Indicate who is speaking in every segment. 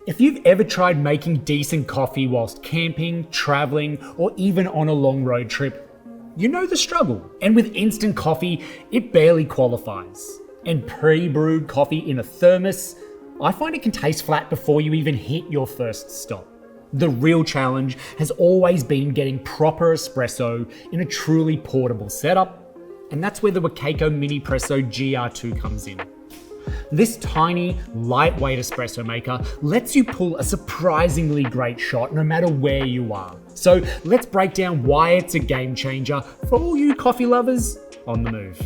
Speaker 1: If you've ever tried making decent coffee whilst camping, traveling, or even on a long road trip, you know the struggle. And with instant coffee, it barely qualifies. And pre-brewed coffee in a thermos, I find it can taste flat before you even hit your first stop. The real challenge has always been getting proper espresso in a truly portable setup, and that's where the Wacaco Minipresso GR2 comes in. This tiny, lightweight espresso maker lets you pull a surprisingly great shot no matter where you are. So let's break down why it's a game changer for all you coffee lovers on the move.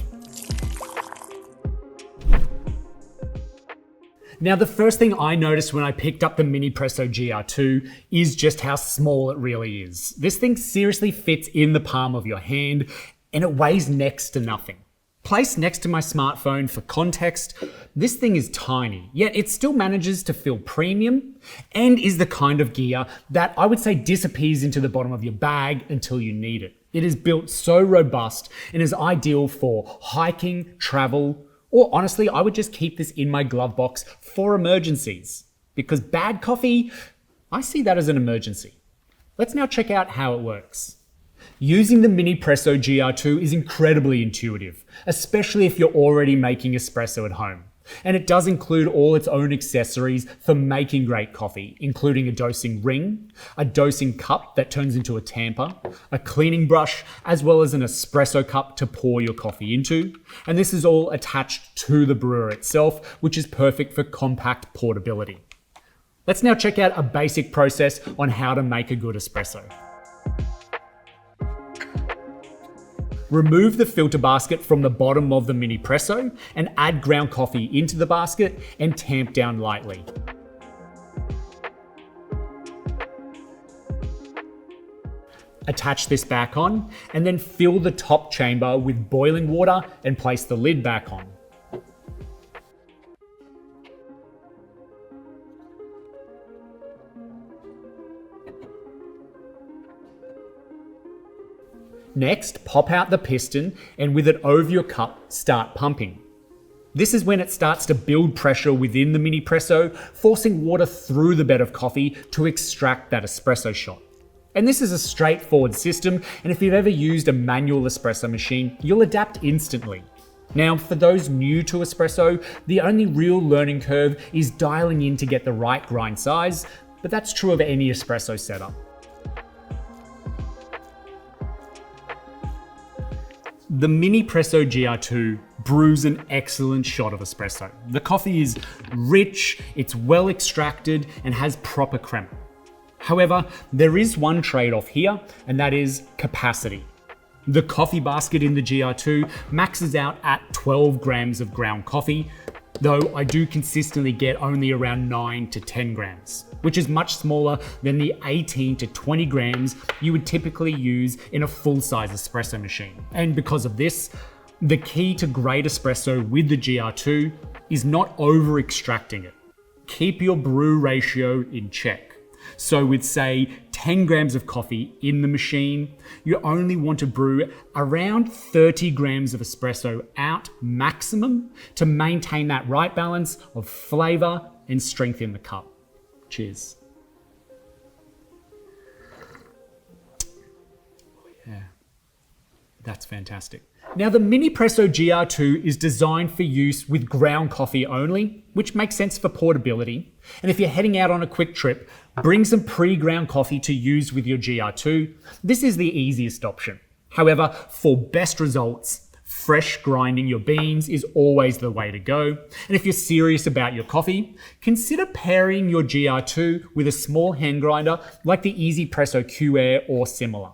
Speaker 1: Now, the first thing I noticed when I picked up the Minipresso GR2 is just how small it really is. This thing seriously fits in the palm of your hand, and it weighs next to nothing. Placed next to my smartphone for context, this thing is tiny, yet it still manages to feel premium and is the kind of gear that I would say disappears into the bottom of your bag until you need it. It is built so robust and is ideal for hiking, travel, or honestly, I would just keep this in my glove box for emergencies. Because bad coffee, I see that as an emergency. Let's now check out how it works. Using the Minipresso GR2 is incredibly intuitive, especially if you're already making espresso at home. And it does include all its own accessories for making great coffee, including a dosing ring, a dosing cup that turns into a tamper, a cleaning brush, as well as an espresso cup to pour your coffee into. And this is all attached to the brewer itself, which is perfect for compact portability. Let's now check out a basic process on how to make a good espresso. Remove the filter basket from the bottom of the Minipresso and add ground coffee into the basket and tamp down lightly. Attach this back on and then fill the top chamber with boiling water and place the lid back on. Next, pop out the piston and with it over your cup, start pumping. This is when it starts to build pressure within the Minipresso, forcing water through the bed of coffee to extract that espresso shot. And this is a straightforward system, and if you've ever used a manual espresso machine, you'll adapt instantly. Now, for those new to espresso, the only real learning curve is dialing in to get the right grind size, but that's true of any espresso setup. The Minipresso GR2 brews an excellent shot of espresso. The coffee is rich, it's well extracted, and has proper crema. However, there is one trade-off here, and that is capacity. The coffee basket in the GR2 maxes out at 12 grams of ground coffee, though I do consistently get only around 9 to 10 grams, which is much smaller than the 18 to 20 grams you would typically use in a full-size espresso machine. And because of this, the key to great espresso with the GR2 is not over-extracting it. Keep your brew ratio in check. So with say 10 grams of coffee in the machine, you only want to brew around 30 grams of espresso out maximum to maintain that right balance of flavor and strength in the cup. Cheers. Yeah, that's fantastic. Now the Minipresso GR2 is designed for use with ground coffee only, which makes sense for portability. And if you're heading out on a quick trip, bring some pre-ground coffee to use with your GR2. This is the easiest option. However, for best results, fresh grinding your beans is always the way to go. And if you're serious about your coffee, consider pairing your GR2 with a small hand grinder like the EasyPresso Q-Air or similar.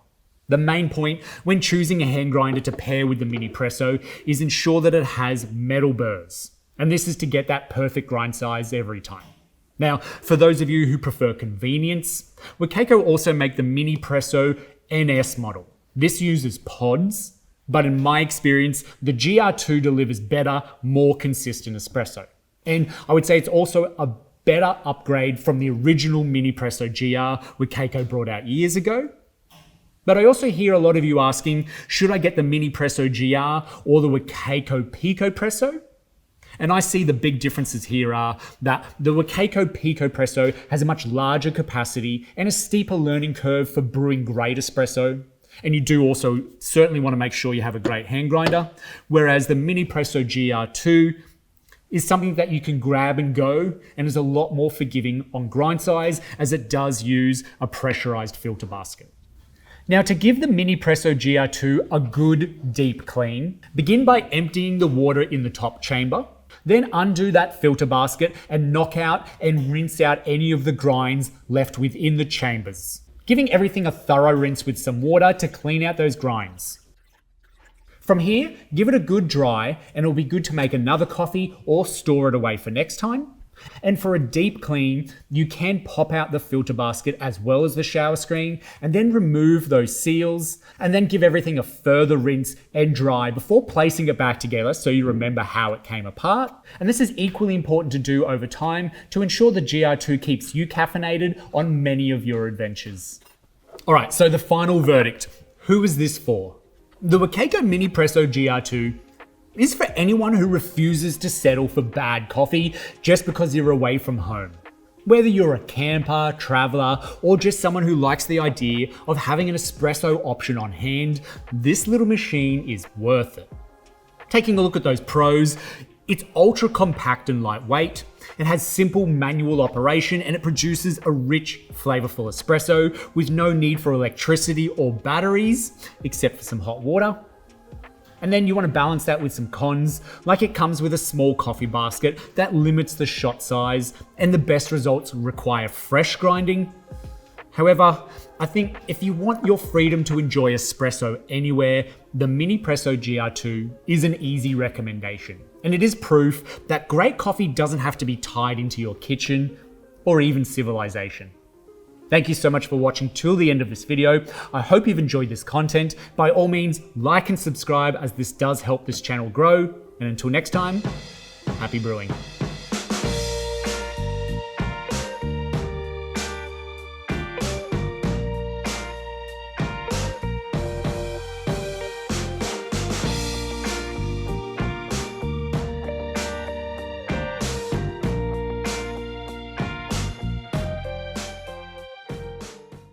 Speaker 1: The main point when choosing a hand grinder to pair with the Minipresso is ensure that it has metal burrs. And this is to get that perfect grind size every time. Now, for those of you who prefer convenience, Wacaco also make the Minipresso NS model. This uses pods, but in my experience, the GR2 delivers better, more consistent espresso. And I would say it's also a better upgrade from the original Minipresso GR Wacaco brought out years ago. But I also hear a lot of you asking, should I get the Minipresso GR or the Wacaco Pico Presso? And I see the big differences here are that the Wacaco Presso has a much larger capacity and a steeper learning curve for brewing great espresso. And you do also certainly want to make sure you have a great hand grinder. Whereas the Minipresso GR2 is something that you can grab and go and is a lot more forgiving on grind size, as it does use a pressurized filter basket. Now, to give the Minipresso GR2 a good deep clean, begin by emptying the water in the top chamber. Then undo that filter basket and knock out and rinse out any of the grinds left within the chambers, giving everything a thorough rinse with some water to clean out those grinds. From here, give it a good dry and it'll be good to make another coffee or store it away for next time. And for a deep clean, you can pop out the filter basket as well as the shower screen and then remove those seals and then give everything a further rinse and dry before placing it back together so you remember how it came apart. And this is equally important to do over time to ensure the GR2 keeps you caffeinated on many of your adventures. All right, so the final verdict. Who is this for? The Wacaco Minipresso GR2 is for anyone who refuses to settle for bad coffee just because you're away from home. Whether you're a camper, traveler, or just someone who likes the idea of having an espresso option on hand, this little machine is worth it. Taking a look at those pros, it's ultra compact and lightweight. It has simple manual operation and it produces a rich, flavorful espresso with no need for electricity or batteries, except for some hot water. And then you want to balance that with some cons, like it comes with a small coffee basket that limits the shot size, and the best results require fresh grinding. However, I think if you want your freedom to enjoy espresso anywhere, the Minipresso GR2 is an easy recommendation. And it is proof that great coffee doesn't have to be tied into your kitchen or even civilization. Thank you so much for watching till the end of this video. I hope you've enjoyed this content. By all means, like and subscribe as this does help this channel grow. And until next time, happy brewing.